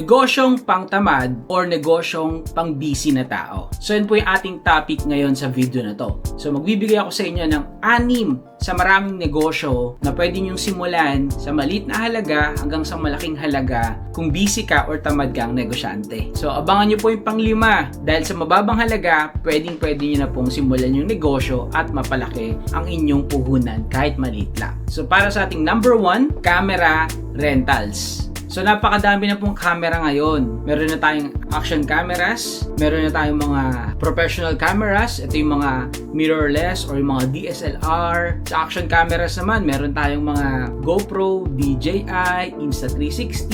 negosyong pangtamad or negosyong pang-busy na tao. So yun po yung ating topic ngayon sa video na to. So magbibigay ako sa inyo ng 6 sa maraming negosyo na pwede nyong simulan sa maliit na halaga hanggang sa malaking halaga kung busy ka or tamad kang negosyante. So abangan nyo po yung pang-5 dahil sa mababang halaga, pwede nyo na pong simulan yung negosyo at mapalaki ang inyong puhunan kahit maliit lang. So para sa ating number 1, camera rentals. So napakadami na pong camera ngayon. Meron na tayong action cameras, meron na tayong mga professional cameras, ito yung mga mirrorless or yung mga DSLR. Sa action cameras naman, meron tayong mga GoPro, DJI, Insta360,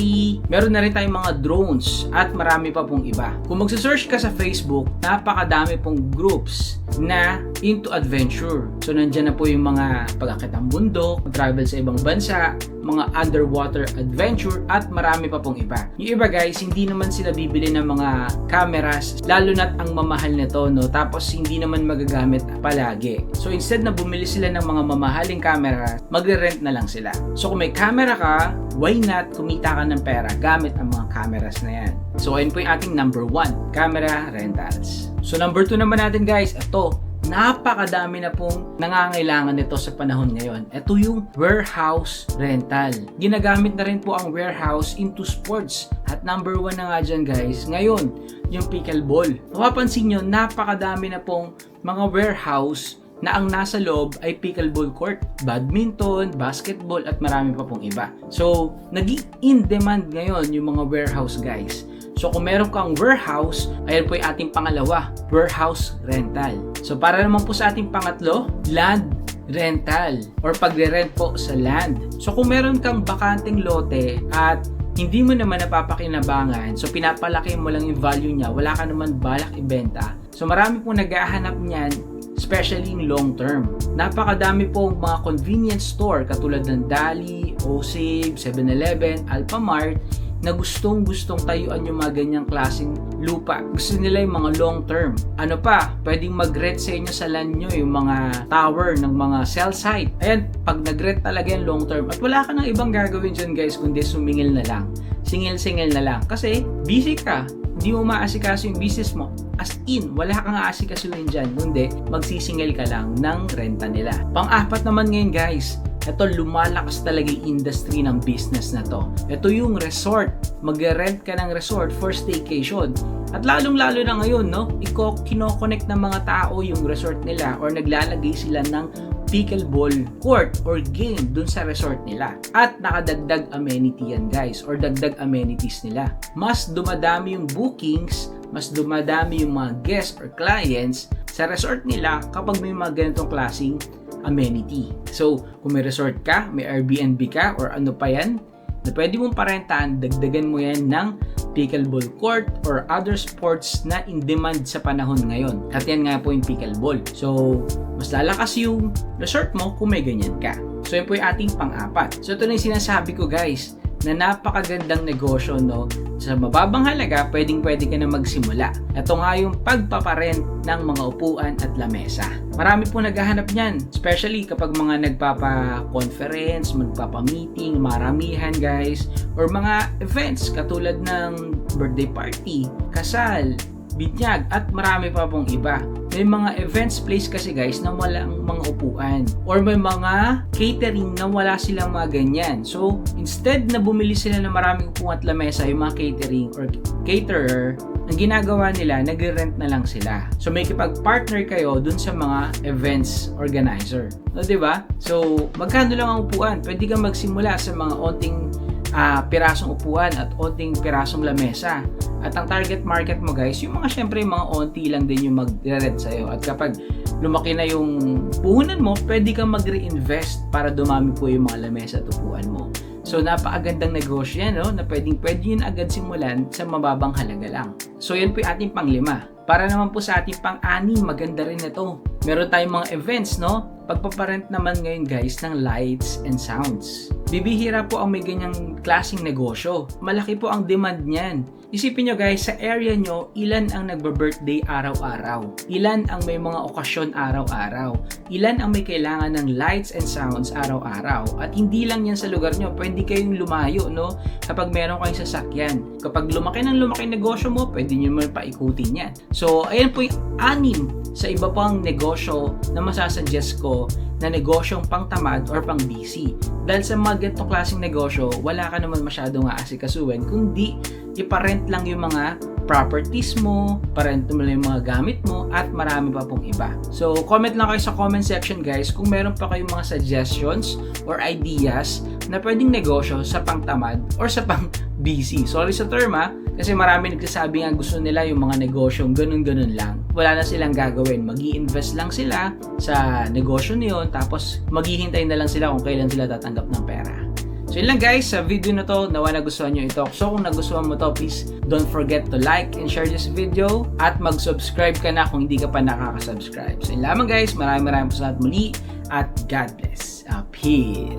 meron na rin tayong mga drones at marami pa pong iba. Kung magsa-search ka sa Facebook, napakadami pong groups na into adventure. So nandyan na po yung mga pag-akit ng bundok, travel sa ibang bansa, mga underwater adventure at marami pa pong iba. Yung iba guys, hindi naman sila bibili ng mga cameras, lalo na't ang mamahal nito, no? Tapos hindi naman magagamit palagi. So instead na bumili sila ng mga mamahaling camera, magre-rent na lang sila. So kung may camera ka, why not kumita ka ng pera gamit ang mga cameras na yan? So ayun po yung ating number 1, camera rentals. So number 2 naman natin guys, ito, napakadami na pong nangangailangan nito sa panahon ngayon. Ito yung warehouse rental. Ginagamit na rin po ang warehouse into sports. At number 1 na nga dyan guys, ngayon, yung pickleball. Mapapansin nyo, napakadami na pong mga warehouse na ang nasa loob ay pickleball court, badminton, basketball at marami pa pong iba. So, naging in demand ngayon yung mga warehouse guys. So kung meron kang warehouse, ayan po yung ating pangalawa, warehouse rental. So para naman po sa ating pangatlo, land rental or pagre-rent po sa land. So kung meron kang bakanteng lote at hindi mo naman napapakinabangan, so pinapalaki mo lang yung value niya, wala ka naman balak ibenta. So marami pong naghahanap niyan, especially in long term. Napakadami pong mga convenience store katulad ng Dali, Osib, 7-Eleven, Alphamart na gustong tayuan yung mga ganyang klaseng lupa. Gusto nila yung mga long term. Ano pa, pwedeng mag-rent sa inyo sa land nyo yung mga tower ng mga cell site. Ayan, pag nag-rent talaga yung long term at wala ka nang ibang gagawin dyan guys kundi sumingil na lang. Singil na lang. Kasi busy ka. Hindi mo maasikaso yung business mo. As in, wala kang aasikasuhin dyan. Kundi magsisingil ka lang ng renta nila. Pang-apat naman ngayon guys, ito, lumalakas talaga yung industry ng business na to. Ito yung resort. Mag-rent ka ng resort for staycation. At lalong-lalo na ngayon, no? Kino-connect ng mga tao yung resort nila or naglalagay sila ng pickleball court or game dun sa resort nila. At nakadagdag amenity yan guys or dagdag amenities nila. Mas dumadami yung bookings, mas dumadami yung mga guests or clients sa resort nila kapag may mga ganitong klaseng amenity. So, kung may resort ka, may Airbnb ka, or ano pa yan, na pwede mong parentahan, dagdagan mo yan ng pickleball court or other sports na in demand sa panahon ngayon. At yan nga po yung pickleball. So, mas lalakas yung resort mo kung may ganyan ka. So, yan po yung ating pang-apat. So, ito na yung sinasabi ko guys, na napakagandang negosyo, no? Sa mababang halaga, pwede ka na magsimula. Ito nga yung pagpaparent ng mga upuan at lamesa. Marami po naghahanap niyan, especially kapag mga nagpapa-conference, magpapa-meeting, maramihan guys, or mga events katulad ng birthday party, kasal, binyag, at marami pa pong iba. May mga events place kasi guys na walang mga upuan or may mga catering na wala silang mga ganyan. So, instead na bumili sila ng maraming upuan at lamesa, yung mga catering or caterer, ang ginagawa nila, nagre-rent na lang sila. So, may kipag-partner kayo dun sa mga events organizer. So, diba? So, magkano lang ang upuan? Pwede kang magsimula sa mga onting pirasong upuan at onting pirasong lamesa. At ang target market mo guys, yung mga syempre mga onti lang din yung mag-rent sa'yo. At kapag lumaki na yung puhunan mo, pwede kang mag-reinvest para dumami po yung mga lamesa at upuan mo. So napakagandang negosyo yan, no? Na pwede yun agad simulan sa mababang halaga lang. So yan po yung ating pang-5. Para naman po sa ating pang-6, maganda rin ito. Meron tayong mga events, no? Pagpaparent naman ngayon guys ng lights and sounds. Bibihira po ang may ganyang klaseng negosyo. Malaki po ang demand niyan. Isipin nyo guys, sa area nyo, ilan ang nagbe-birthday araw-araw? Ilan ang may mga okasyon araw-araw? Ilan ang may kailangan ng lights and sounds araw-araw? At hindi lang yan sa lugar nyo, pwede kayong lumayo, no? Kapag meron kayong sasakyan. Kapag lumaki negosyo mo, pwede nyo mo paikutin yan. So, ayan po yung 6 sa iba pang negosyo na masasuggest ko na negosyong pangtamad or pang busy. Dahil sa mga ganitong klaseng negosyo, wala ka naman masyadong aasikasuhin, kundi iparent lang yung mga properties mo, parent mo lang yung mga gamit mo, at marami pa pong iba. So, comment lang kayo sa comment section guys kung meron pa kayong mga suggestions or ideas na pwedeng negosyo sa pangtamad or sa pang busy. Sorry sa term kasi marami nagsasabi nga gusto nila yung mga negosyong ganun-ganun lang. Wala na silang gagawin. Mag-i-invest lang sila sa negosyo niyon, tapos maghihintay na lang sila kung kailan sila tatanggap ng pera. So yun lang guys, sa video na to, nawa nagustuhan nyo ito. So kung nagustuhan mo to, please don't forget to like and share this video at mag-subscribe ka na kung hindi ka pa nakaka-subscribe. So yun lamang guys, maraming po sa lahat muli at God bless. Peace!